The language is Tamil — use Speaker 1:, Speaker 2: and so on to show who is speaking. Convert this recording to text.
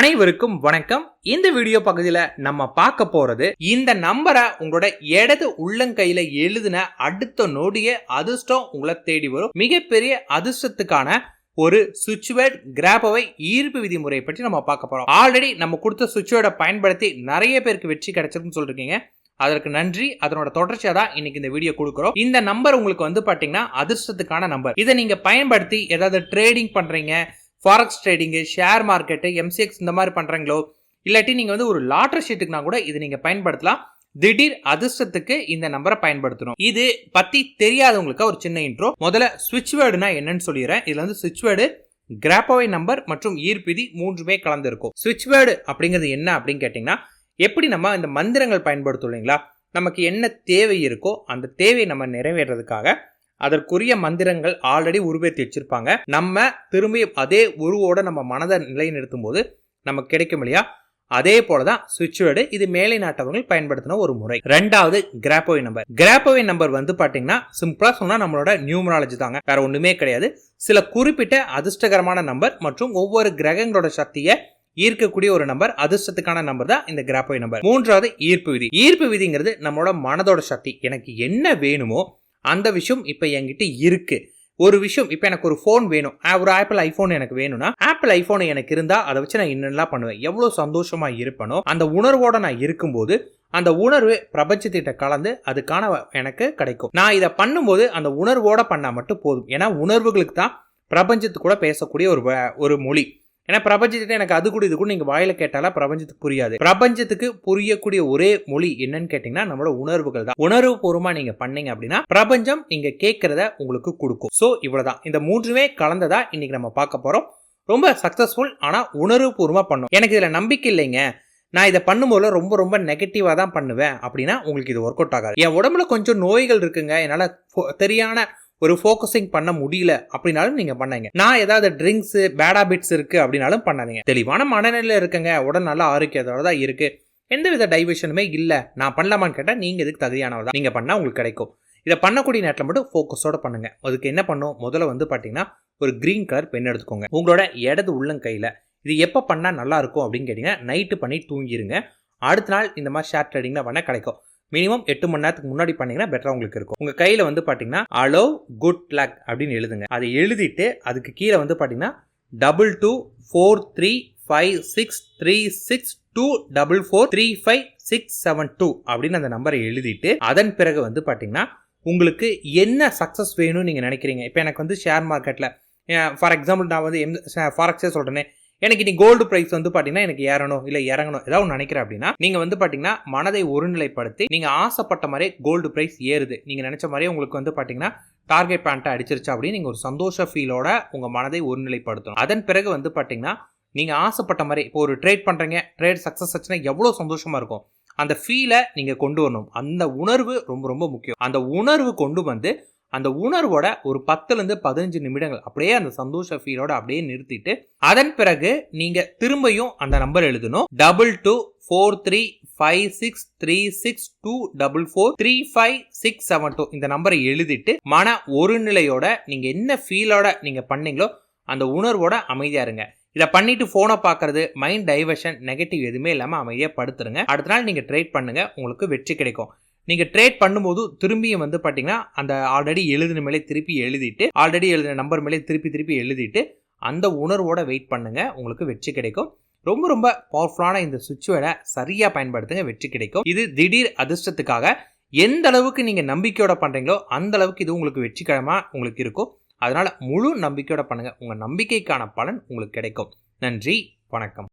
Speaker 1: அனைவருக்கும் வணக்கம். இந்த வீடியோ பகுதியில நம்ம பார்க்க போறது இந்த நம்பரை உங்களோட இடது உள்ளங்கையில எழுதின அடுத்த நொடியே அதிர்ஷ்டம் உங்களை தேடி வரும். மிகப்பெரிய அதிர்ஷ்டத்துக்கான ஒரு சுவிட்ச் வேர்ட் கிராபவை ஈர்ப்பு விதிமுறை பற்றி நம்ம பார்க்க போறோம். ஆல்ரெடி நம்ம கொடுத்த சுவிட்ச் வேர்டை பயன்படுத்தி நிறைய பேருக்கு வெற்றி கிடைச்சிருக்குன்னு சொல்லிருக்கீங்க. அதற்கு நன்றி. அதனோட தொடர்ச்சியா தான் இன்னைக்கு இந்த வீடியோ கொடுக்குறோம். இந்த நம்பர் உங்களுக்கு வந்து பாத்தீங்கன்னா அதிர்ஷ்டத்துக்கான நம்பர். இதை நீங்க பயன்படுத்தி ஏதாவது ட்ரேடிங் பண்றீங்க, forex trading, share market, MCX இந்த மாதிரி பண்றீங்களோ, இல்லாட்டி நீங்க வந்து ஒரு லாட்டரி ஷீட்டுக்குனா கூட இதை நீங்க பயன்படுத்தலாம். திடீர் அதிர்ஷ்டத்துக்கு இந்த நம்பரை பயன்படுத்தணும். இது பத்தி தெரியாதவங்களுக்கு ஒரு சின்ன இன்ட்ரோ. முதல்ல சுவிட்ச் வேர்டுனா என்னன்னு சொல்லிடுறேன். இதுல வந்து சுவிட்ச் வேர்டு, கிராபவை நம்பர் மற்றும் ஈர்ப்பிதி மூன்றுமே கலந்து இருக்கும். சுவிட்ச் வேர்டு அப்படிங்கிறது என்ன அப்படின்னு கேட்டீங்கன்னா, எப்படி நம்ம இந்த மந்திரங்கள் பயன்படுத்தும் இல்லைங்களா, நமக்கு என்ன தேவை இருக்கோ அந்த தேவையை நம்ம நிறைவேறதுக்காக அதற்குரிய மந்திரங்கள் ஆல்ரெடி உருவேற்றி வச்சிருப்பாங்க. நம்ம திரும்பி அதே உருவோட நம்ம மனதை நிலைநிறுத்தும் போது நமக்கு கிடைக்கும் இல்லையா, அதே போலதான் சுவிட்ச் வேர்டு. இது மேலை நாட்டவர்கள் பயன்படுத்தின ஒரு முறை. ரெண்டாவது கிராபவை நம்பர். கிராபவை நம்பர் வந்து பாத்தீங்கன்னா சிம்பிளா சொன்னா நம்மளோட நியூமராலஜி தாங்க, வேற ஒண்ணுமே கிடையாது. சில குறிப்பிட்ட அதிர்ஷ்டகரமான நம்பர் மற்றும் ஒவ்வொரு கிரகங்களோட சக்தியை ஈர்க்கக்கூடிய ஒரு நம்பர், அதிர்ஷ்டத்துக்கான நம்பர் தான் இந்த கிராபவை நம்பர். மூன்றாவது ஈர்ப்பு விதி. ஈர்ப்பு விதிங்கிறது நம்மளோட மனதோட சக்தி. எனக்கு என்ன வேணுமோ அந்த விஷயம் இப்ப என்கிட்ட இருக்கு. ஒரு விஷயம் இப்ப எனக்கு ஒரு போன் வேணும், ஒரு ஆப்பிள் ஐபோன் எனக்கு வேணும்னா, ஆப்பிள் ஐபோன் எனக்கு இருந்தா அதை வச்சு நான் என்னெல்லாம் பண்ணுவேன், எவ்வளவு சந்தோஷமா இருப்பனோ அந்த உணர்வோட நான் இருக்கும்போது அந்த உணர்வு பிரபஞ்சத்திட்ட கலந்து அதுக்கான எனக்கு கிடைக்கும். நான் இதை பண்ணும்போது அந்த உணர்வோட பண்ணா மட்டும் போதும். ஏன்னா உணர்வுகளுக்கு தான் பிரபஞ்சத்து கூட பேசக்கூடிய ஒரு மொழி. ஏன்னா பிரபஞ்சத்திட்ட எனக்கு அது கூட இது கூட நீங்க வாயில கேட்டாலும் பிரபஞ்சத்துக்கு புரியாது. பிரபஞ்சத்துக்கு புரியக்கூடிய ஒரே மொழி என்னன்னு கேட்டீங்கன்னா நம்மளோட உணர்வுகள் தான். உணர்வு பூர்வமா நீங்க பண்ணீங்க அப்படின்னா பிரபஞ்சம் நீங்க கேட்கறத உங்களுக்கு கொடுக்கும். சோ இவ்வளவுதான். இந்த மூன்றுமே கலந்ததா இன்னைக்கு நம்ம பார்க்க போறோம். ரொம்ப சக்சஸ்ஃபுல். ஆனா உணர்வு பூர்வமா பண்ணும். எனக்கு இதுல நம்பிக்கை இல்லைங்க, நான் இதை பண்ணும்போது ரொம்ப ரொம்ப நெகட்டிவா தான் பண்ணுவேன் அப்படின்னா உங்களுக்கு இது ஒர்க் அவுட் ஆகாது. என் உடம்புல கொஞ்சம் நோய்கள் இருக்குங்க, என்னால தெரியான ஒரு ஃபோக்கஸிங் பண்ண முடியல அப்படின்னாலும் நீங்க பண்ணீங்க. நான் ஏதாவது ட்ரிங்க்ஸ், பேட் ஹாபிட்ஸ் இருக்கு அப்படின்னாலும் பண்ணாதீங்க. தெளிவான மனநிலையில இருக்குங்க, உடல் நல்ல ஆரோக்கியத்தோட தான் இருக்கு, எந்தவித டைவர்ஷனுமே இல்ல, நான் பண்ணலாமான்னு கேட்டா நீங்க இதுக்கு தகுதியானவர் தான். நீங்க பண்ணா உங்களுக்கு கிடைக்கும். இதை பண்ணக்கூடிய நேரத்தில் மட்டும் ஃபோக்கஸோட பண்ணுங்க. அதுக்கு என்ன பண்ணும், முதல்ல வந்து பாத்தீங்கன்னா ஒரு கிரீன் கலர் பென் எடுத்துக்கோங்க. உங்களோட இடது உள்ளங்கையில இது எப்ப பண்ணா நல்லா இருக்கும் அப்படின்னு கேட்டீங்கன்னா, நைட்டு பண்ணி தூங்கிருங்க. அடுத்த நாள் இந்த மாதிரி ஷேர் ட்ரேடிங்ல பண்ண கிடைக்கும். மினிமம் 8 மணி நேரத்துக்கு முன்னாடி பண்ணீங்கன்னா பெட்டரா உங்களுக்கு இருக்கும். உங்க கையில வந்து பாத்தீங்கன்னா அலோவ் குட் லக் அப்படின்னு எழுதுங்க. அதை எழுதிட்டு அதுக்கு கீழே வந்து பாத்தீங்கன்னா 2243563624435672 அப்படின்னு அந்த நம்பரை எழுதிட்டு அதன் பிறகு வந்து பாத்தீங்கன்னா உங்களுக்கு என்ன சக்சஸ் வேணும்னு நீங்க நினைக்கிறீங்க. இப்ப எனக்கு வந்து ஷேர் மார்க்கெட்ல ஃபார் எக்ஸாம்பிள் நான் வந்து ஃபாரெக்ஸே சொல்றேனே, எனக்கு நீ கோல்டு பிரைஸ் வந்து பாத்தீங்கன்னா எனக்கு ஏறணும் இல்ல இறங்கணும் ஏதாவது நினைக்கிறேன் அப்படின்னா நீங்க வந்து பாத்தீங்கன்னா மனதை ஒருநிலைப்படுத்தி நீங்க ஆசைப்பட்ட மாதிரி கோல்டு பிரைஸ் ஏறுது, நீங்க நினைச்ச மாதிரி உங்களுக்கு வந்து பாத்தீங்கன்னா டார்கெட் பாயிண்ட் அடிச்சிருச்சு அப்படின்னு நீங்க ஒரு சந்தோஷ ஃபீலோட உங்க மனதை ஒருநிலைப்படுத்தணும். அதன் பிறகு வந்து பாத்தீங்கன்னா நீங்க ஆசைப்பட்ட மாதிரி இப்போ ஒரு ட்ரேட் பண்றீங்க, ட்ரேட் சக்சஸ் ஆச்சுன்னா எவ்வளவு சந்தோஷமா இருக்கும், அந்த ஃபீலை நீங்க கொண்டு வரணும். அந்த உணர்வு ரொம்ப ரொம்ப முக்கியம். அந்த உணர்வு கொண்டு வந்து அந்த உணர்வோட ஒரு 10-15 நிமிடங்கள் அப்படியே அந்த சந்தோஷ ஃபீலோட அப்படியே நிறுத்திட்டு அதன் பிறகு நீங்க திரும்பியும் அந்த நம்பர் எழுதணும். 2243563624435672 இந்த நம்பரை எழுதிட்டு மன ஒருநிலையோட நீங்க என்ன ஃபீலோட நீங்க பண்ணீங்களோ அந்த உணர்வோட அமைதியா இருங்க. இதை பண்ணிட்டு போனை பாக்குறது, மைண்ட் டைவர்ஷன், நெகட்டிவ் எதுவுமே இல்லாம அமைதியா படுத்துருங்க. அடுத்த நாள் நீங்க ட்ரேட் பண்ணுங்க, உங்களுக்கு வெற்றி கிடைக்கும். நீங்க ட்ரேட் பண்ணும்போது திரும்பியும் வந்து பாத்தீங்கன்னா அந்த ஆல்ரெடி எழுதின மேலே திருப்பி எழுதிட்டு ஆல்ரெடி எழுதின நம்பர் மேலே திருப்பி எழுதிட்டு அந்த உணர்வோட வெயிட் பண்ணுங்க, உங்களுக்கு வெற்றி கிடைக்கும். ரொம்ப ரொம்ப பவர்ஃபுல்லான இந்த சுவிட்ச் வேர்டை சரியா பயன்படுத்துங்க, வெற்றி கிடைக்கும். இது திடீர் அதிர்ஷ்டத்துக்காக எந்த அளவுக்கு நீங்க நம்பிக்கையோட பண்றீங்களோ அந்த அளவுக்கு இது உங்களுக்கு வெற்றிகரமா உங்களுக்கு இருக்கும். அதனால முழு நம்பிக்கையோட பண்ணுங்க, உங்க நம்பிக்கைக்கான பலன் உங்களுக்கு கிடைக்கும். நன்றி, வணக்கம்.